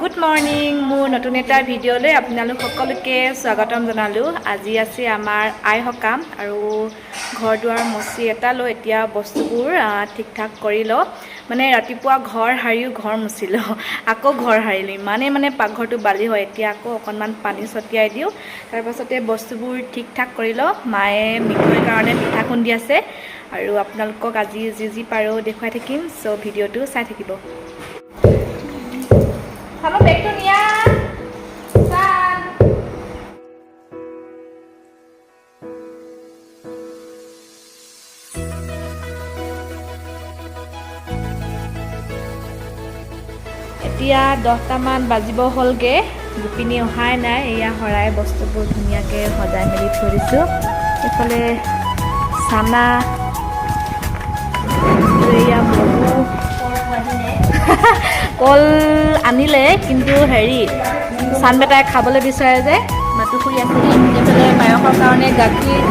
Good morning মোৰ নতুন এটা ভিডিঅ'লৈ আপোনালোক সকলোকে স্বাগতম জনালোঁ। আজি আছে আমাৰ আই সকাম আৰু ঘৰ দুৱাৰ মচি এটা লৈ এতিয়া বস্তুবোৰ ঠিক ঠাক কৰি লওঁ। মানে ৰাতিপুৱা ঘৰ সাৰিও ঘৰ মুচিলোঁ, আকৌ ঘৰ সাৰিলোঁ। ইমানেই পাকঘৰটো বালি হয়। এতিয়া আকৌ অকণমান পানী ছটিয়াই দিওঁ, তাৰপাছতে বস্তুবোৰ ঠিক ঠাক কৰি লওঁ। মায়ে মিঠৈৰ কাৰণে পিঠা খুন্দি আছে আৰু আপোনালোকক আজি যি পাৰোঁ দেখুৱাই থাকিম। চ' ভিডিঅ'টো চাই থাকিব। Halo Bekun ya. San. এতিয়া 10টামান বাজিব হ'লগে। গোপিনী অহাই নাই। এয়া হৰাই বস্তুবোৰ ধুনীয়াকৈ সজাই মেলি থৈ দিছোঁ। এইফালে চানা এয়া মগু কল আনিলে, কিন্তু হেৰি চান বেটাই খাবলৈ বিচাৰে যে মাতুখুৰী আছিলে। এইফালে পায়সৰ কাৰণে গাখীৰ,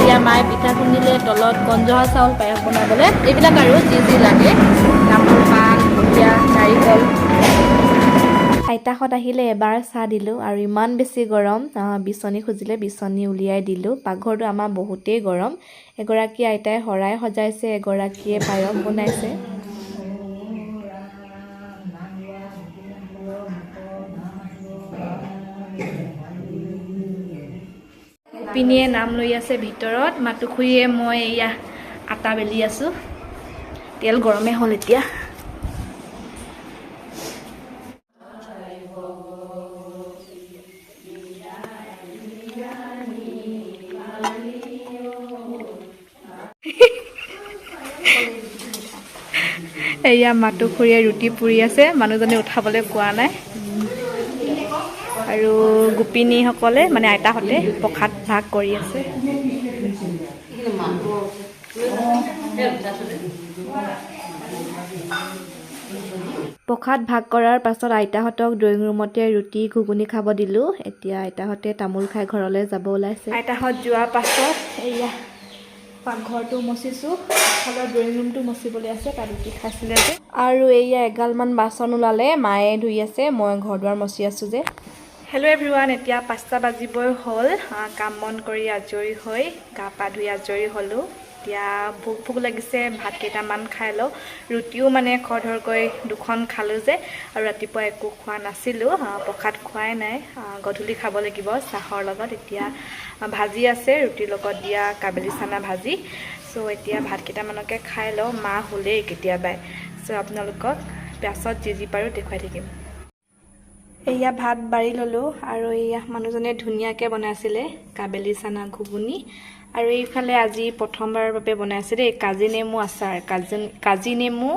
এয়া মায়ে পিঠা খুন্দিলে, তলত কণজহা চাউল পায়স বনাবলৈ, এইবিলাক আৰু যি লাগে, তামোল পাণ ভুজীয়া নাৰিকল। আইতাহঁত আহিলে এবাৰ চাহ দিলোঁ আৰু ইমান বেছি গৰম, বিচনী খুজিলে বিচনী উলিয়াই দিলোঁ। পাকঘৰটো আমাৰ বহুতেই গৰম। এগৰাকী আইতাই শৰাই সজাইছে, এগৰাকীয়ে পায়স বনাইছে। গোপিনীয়ে নাম লৈ আছে ভিতৰত, মাতুখুৰীয়ে মই এয়া আটা বেলি আছোঁ। তেল গৰমে হ'ল এতিয়া। এয়া মাতুখুৰীয়ে ৰুটি পুৰি আছে, মানুহজনে উঠাবলৈ কোৱা নাই। আৰু গোপিনীসকলে মানে আইতাহঁতে প্ৰসাদ ভাগ কৰি আছে। প্ৰসাদ ভাগ কৰাৰ পাছত আইতাহঁতক ড্ৰয়িং ৰুমতে ৰুটি ঘুগুনি খাব দিলোঁ। এতিয়া আইতাহঁতে তামোল খাই ঘৰলৈ যাব ওলাইছে। আইতাহঁত যোৱাৰ পাছত এয়া পাকঘৰটো মচিছোঁ, আগফালৰ ড্ৰয়িং ৰুমটো মচিবলৈ আছে, তাত ৰুটি খাইছিলে যে। আৰু এয়া এগালমান বাচন ওলালে, মায়ে ধুই আছে, মই ঘৰ দুৱাৰ মচি আছোঁ যে। হেল্ল' এভৰিৱান, এতিয়া 5টা বাজিবই হ'ল। কাম বন কৰি আজৰি হৈ গা পা ধুই আজৰি হ'লোঁ। এতিয়া ভোক লাগিছে, ভাত কেইটামান খাই লওঁ। ৰুটিও মানে খৰধৰকৈ 2খন খালোঁ যে, আৰু ৰাতিপুৱা একো খোৱা নাছিলোঁ। প্ৰসাদ খোৱাই নাই, গধূলি খাব লাগিব চাহৰ লগত। এতিয়া ভাজি আছে, ৰুটিৰ লগত দিয়া কাবেলি চানা ভাজি। চ' এতিয়া ভাত কেইটামানকে খাই লওঁ। মা হ'লেই কেতিয়াবাই। চ' আপোনালোকক পাছত যি পাৰোঁ দেখুৱাই থাকিম। এয়া ভাত বাঢ়ি ল'লোঁ আৰু এয়া মানুহজনে ধুনীয়াকৈ বনাইছিলে কাবেলি চানা ঘুগুনি। আৰু এইফালে আজি প্ৰথমবাৰৰ বাবে বনাইছে দেই কাজি নেমু আচাৰ। কাজি নেমু,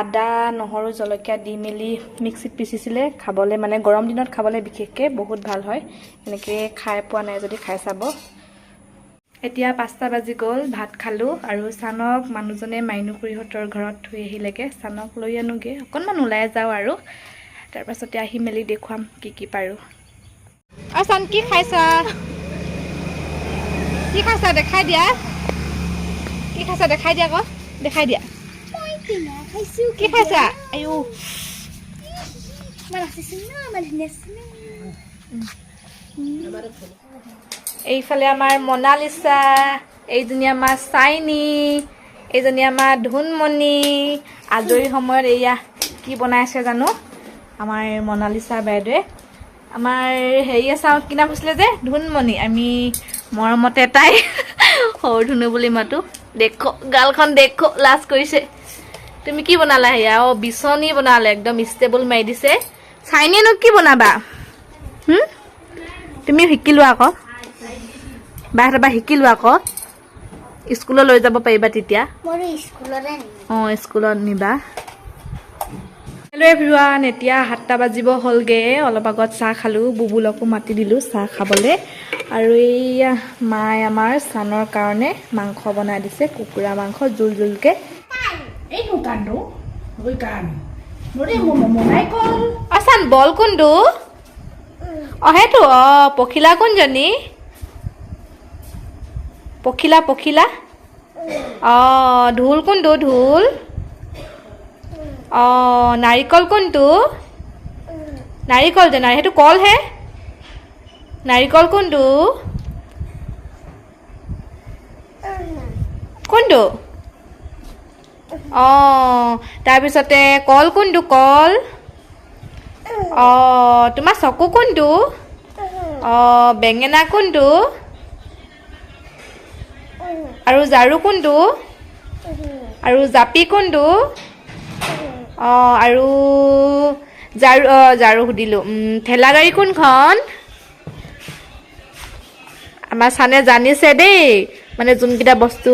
আদা নহৰু জলকীয়া দি মেলি মিক্সিত পিচিছিলে। খাবলৈ মানে গৰম দিনত খাবলৈ বিশেষকৈ বহুত ভাল হয়। এনেকৈ খাই পোৱা নাই যদি খাই চাব। এতিয়া 5টা বাজি গ'ল, ভাত খালোঁ আৰু চানক মানুহজনে মাইনুখুৰীহঁতৰ ঘৰত থৈ আহিলেগৈ। চানক লৈ আনোগৈ, অকণমান ওলাই যাওঁ আৰু তাৰপাছতে আহি মেলি দেখুৱাম কি পাৰোঁ। আৰু চান কি খাইছা? কি খাইছা দেখাই দিয়া। কি খাইছা দেখাই দিয়া, আকৌ দেখাই দিয়া। কি খাইছা? আয়ো এইফালে আমাৰ মনালিছা, এইজনী আমাৰ চাইনি, এইজনী আমাৰ ধুনমণি। আজৰি সময়ত এয়া কি বনাইছে জানো আমাৰ মনালিছা বাইদেৱে। আমাৰ হেৰি চাওঁ কি নাম হৈছিলে যে ধুনমণি, আমি মৰমতে তাই সৰু ধুনু বুলি মাতো। দেখো গালখন দেখো, লাজ কৰিছে। তুমি কি বনালা? সেয়া বিচনী বনালে, একদম ষ্টেবল মাৰি দিছে। চাইনিনো কি বনাবা? তুমিও শিকিলোৱা আকৌ, বাহঁতৰ পৰা শিকিলোৱা আকৌ, স্কুলত লৈ যাব পাৰিবা তেতিয়া। স্কুলত নিবা। হেল্ল' এভৰিৱান, এতিয়া 7টা বাজিব হ'লগৈ। অলপ আগত চাহ খালোঁ, বুবুলকো মাতি দিলোঁ চাহ খাবলৈ। আৰু এইয়া মায়ে আমাৰ চানৰ কাৰণে মাংস বনাই দিছে, কুকুৰা মাংস জোলকৈ। চান বল কোনটো? সেইটো পখিলা কোনজনী? পখিলা ঢোল কোনটো? ঢোল নাৰিকল কোনটো? নাৰিকল যে সেইটো কলহে নাৰিকল কোনটো কোনটো তাৰপিছতে কল কোনটো কল তোমাৰ চকু কোনটো বেঙেনা কোনটো আৰু ঝাৰু কোনটো আৰু জাপি কোনটো আৰু ঝাৰু সুধিলোঁ ঠেলা গাড়ী কোনখন আমাৰ চানে জানিছে দেই মানে যোনকেইটা বস্তু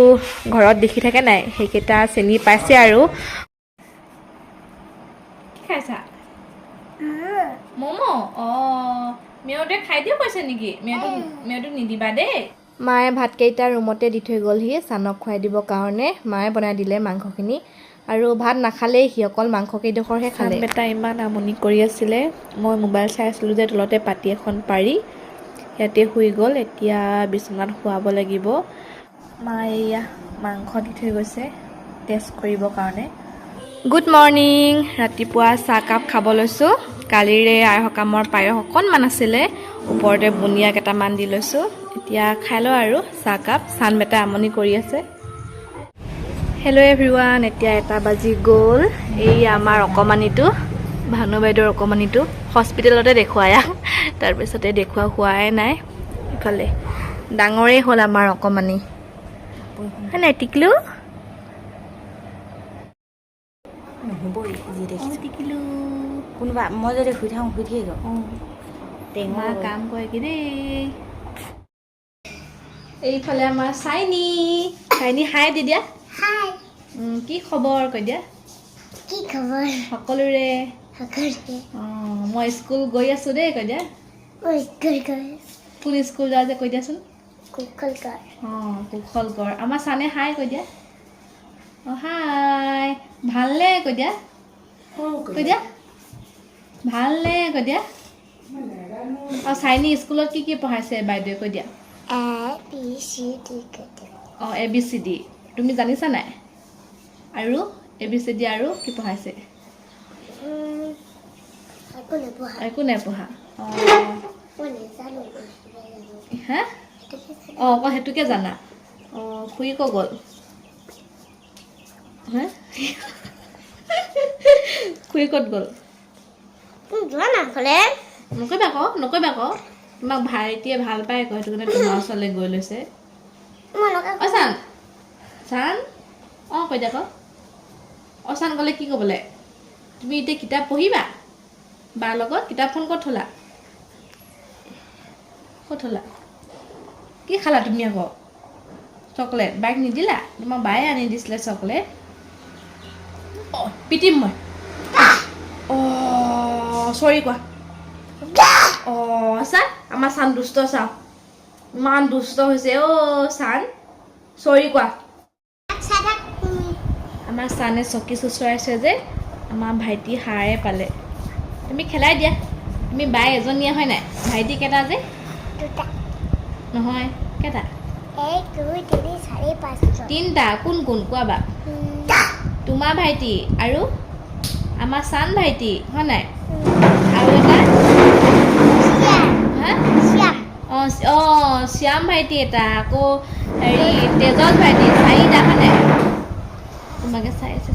ঘৰত দেখি থাকে নাই সেইকেইটা চিনি পাইছে আৰু কি খাইছা ম'ম' মেয়তে খাই দিও কৈছে নেকি মেয়টোক নিদিবা দেই মায়ে ভাতকেইটা ৰুমতে দি থৈ গ'লহি চানক খুৱাই দিবৰ কাৰণে মায়ে বনাই দিলে মাংসখিনি আৰু ভাত নাখালেই সি অকল মাংসকেইডোখৰহে খালে বেটা ইমান আমনি কৰি আছিলে মই মোবাইল চাই আছিলোঁ যে তলতে পাতি এখন পাৰি ইয়াতে শুই গ'ল এতিয়া বিচনাত শুৱাব লাগিব মায়ে এয়া মাংস দি থৈ গৈছে টেষ্ট কৰিবৰ কাৰণে গুড মৰ্ণিং ৰাতিপুৱা চাহকাপ খাব লৈছোঁ কালিৰে আই সকামৰ পায়স অকণমান আছিলে ওপৰতে বুনিয়া কেইটামান দি লৈছোঁ এতিয়া খাই লওঁ আৰু চাহকাপ চান বেটা আমনি কৰি আছে হেল্ল' এভৰিৱান এতিয়া 1 বাজি গ'ল এই আমাৰ অকণমানিটো ভানু বাইদেউৰ অকণমানিটো হস্পিটেলতে দেখুৱাই তাৰপিছতে দেখুওৱা হোৱাই নাই ইফালে ডাঙৰেই হ'ল আমাৰ অকণমানি হয় নাই টিকলু নহ'বই যি দেখিছোঁ টিকিলোঁ কোনোবা মই যদি শুই থাকোঁ শুই থাকিব টেঙা কাম কৰে কি দেই এইফালে আমাৰ চাইনি হাই দি দিয়া কি খবৰ কৈ দিয়া কি খবৰ সকলোৰে মই স্কুল গৈ আছোঁ দেই কৈ দিয়া কোন স্কুল যোৱা যে কৈ দিয়াচোন কুশলগড় আমাৰ চানে হাই কৈ দিয়া হাই ভালনে কৈ দিয়া ভালনে কৈ দিয়া চাইনি স্কুলত কি পঢ়াইছে বাইদেৱে কৈ দিয়া ABCD তুমি জানিছা নাই আৰু ABCD আৰু কি পঢ়াইছে একো নাই পঢ়া হা অকল সেইটোকে জানা খুৰী ক'ত গ'ল হা খুৰী ক'ত গ'ল নকৈবা আকৌ তোমাক ভাইটিয়ে ভাল পায় আকৌ সেইটো কাৰণে তোমাৰ ওচৰলৈ গৈ লৈছে চান কৈ দিয়া আকৌ চান গ'লে কি ক'বলৈ তুমি এতিয়া কিতাপ পঢ়িবা বাৰ লগত কিতাপখন ক'ত থ'লা কি খালা তুমি আকৌ চকলেট বাইক নিদিলা তোমাক বায়ে আনি দিছিলে চকলেট পিটিম মই চৰি কোৱা চান আমাৰ চান দুষ্ট চাওঁ ইমান দুষ্ট হৈছে চান চৰি কোৱা আমাৰ চানে চকী চুচৰাইছে যে আমাৰ ভাইটি হাৰে পালে তুমি খেলাই দিয়া তুমি বাই এজনীয়া হয় নাই ভাইটি কেইটা যে নহয় কেইটা 1 2 3 4 5 তিনিটা কোন কোৱা বা তোমাৰ ভাইটি আৰু আমাৰ চান ভাইটি হয় নাই আৰু এটা শ্যাম ভাইটি এটা আকৌ হেৰি তেজত ভাইটি 4টা হয় নাই তোমাকে চাই আছে